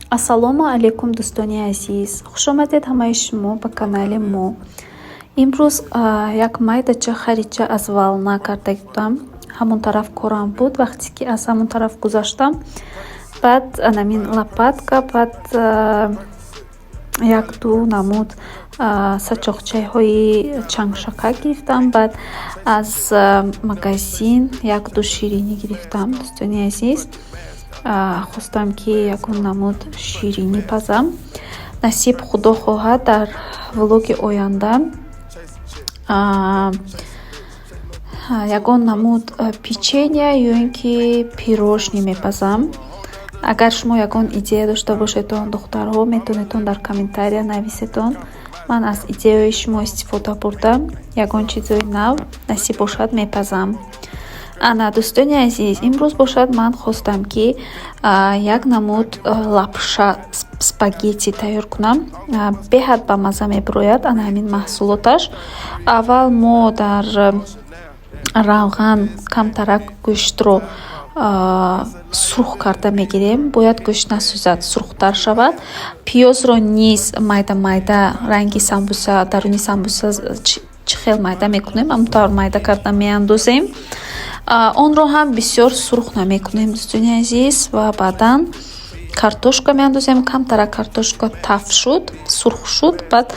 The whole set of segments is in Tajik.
Ассалому алайкум дӯстони азиз. Хушомадед ҳамаи шумо ба канали мо. Имрӯз як майдача харидча аз волна карда будам. Ҳамон тараф корам буд. Вақте ки аз ҳамон тараф гузаштам, баъд анамин лопатка, баъд як-ду намуд сачоқчаҳои чангшакак гирифтам. Баъд аз магазин як-ду ширинӣ гирифтам. Дӯстони азиз, хостам ки ягон намуд ширинӣ пазам. Насиб худо хоҳад дар влоги оянда ягон намуд печения ё ин ки пирожни мепазам. Агар шумо ягон идея дошта бошедон духтарҳо, метавонедон дар комментария нависедон. Ман аз идеяҳои шумо истифода бурда ягон чизои нав насиб бошад мепазам. Ана дӯстони азиз, имрӯз бошад ман хостам ки як намуд лапша спагетти тайёр кунам. Беҳад ба мазза мебарояд ана ҳамин маҳсулоташ. Аввал мо дар равған камтарак гӯштро сурх карда мегирем. Бояд гӯшт насӯзад, сурхтар шавад. Пиёзро низ майда-майда ранги самбуса, даруни самбуса чӣ хел майда мекунем, ҳамонтавр майда карда меандозем. Онро ҳам бисёр сурх намекунем дӯстони азиз. Ва баъдан картошка меандозем. Камтарак картошка тафт шуд, сурх шуд. Баъд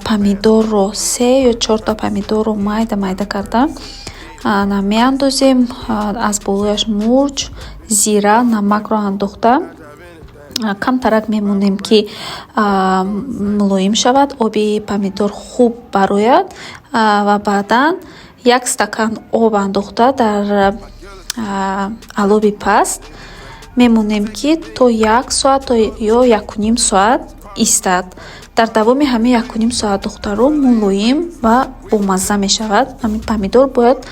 помидорро 3 ё 4 помидорро майда-майда карда меандозем. Аз болояш мурч, зира, намакро андохта камтарак мемонем ки мулоим шавад, оби помидор хуб барояд. Ва баъдан 1 стакан об андохта дар алоби паст мемонем ки то 1 соат ё 1.5 соат истад. Дар давоми ҳамин 1.5 соат духтаро мулоим ва бомазза мешавад. Ҳамин помидор бояд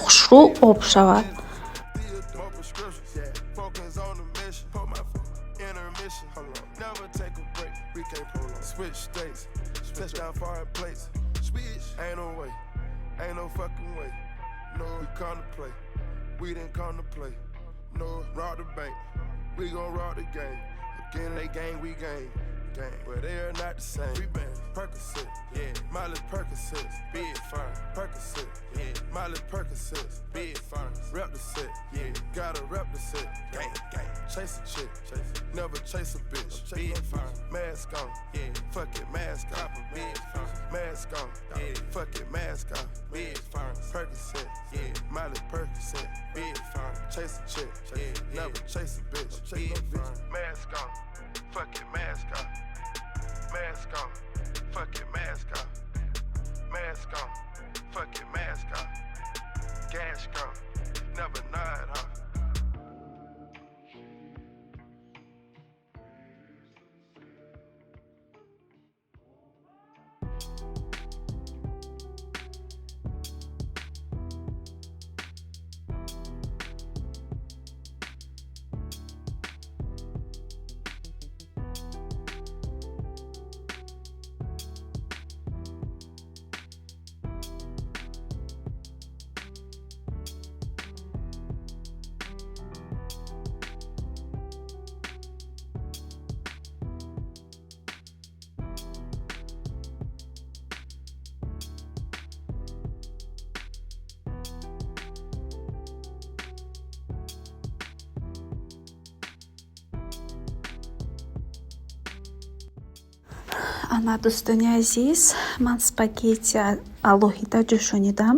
хушрӯ об шавад. Ain't no fucking way. No, we come to play. We didn't come to play. No, rob the bank. We gon' rob the game. Again, they gang, we gang. But they are not the same. We been Percocet, yeah. Miley Percocet, big fine. Percocet, yeah. Miley Percocet, big fine. Rep the set, yeah. Gotta rep the set, gang, gang. Chase a chick, never chase a bitch. Big fine. Mask on, yeah. Fuck it, mask on. Big fine. Mask on, yeah. Fuck it, mask on. Big fine. Percocet, yeah. Miley Percocet, big fine. Chase a chick, yeah. Never chase a bitch. Big fine. Mask on, fuck it, mask on. Mask on, fuck it, mask on. Mask on, fuck it, mask on. Gas gone, never nod off. Ана дӯстони азиз, ман спагетти алоҳида ҷӯшонидам.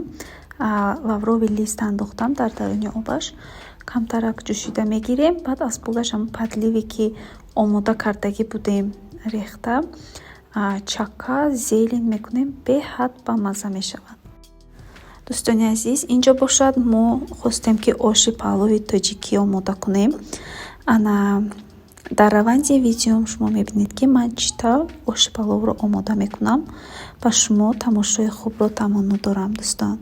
Лаврови лист андохтам дар даруни обаш. Камтарак ҷӯшида мегирем. Баъд аз болаш ҳам падливе ки омода кардагӣ будем рехта чака зелен мекунем. Беҳад ба мазза мешавад. Дӯстони азиз, инҷо бошад мо хостем ки оши палови тоҷикӣ омода кунем. Ана дар раванди видеом шумо мебинед ки ман чӣ тавр оши паловро омода мекунам. Ба шумо тамошои хубро тамонну дорам дӯстон.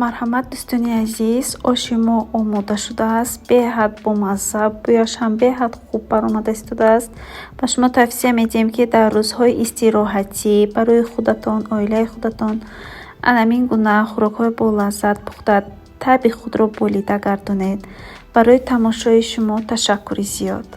марҳамат дӯстони азиз, оши мо омода шудааст. Беҳад бомазза, бӯяш ҳам беҳад хуб баромада истодааст. Ба шумо тавсия медиҳем, ки дар рӯзҳои истироҳатӣ барои худатон, оилаи худатон анамин гуна хӯрокҳои болаззат пухта таъби худро болида гардонед. Барои тамошои шумо ташаккури зиёд.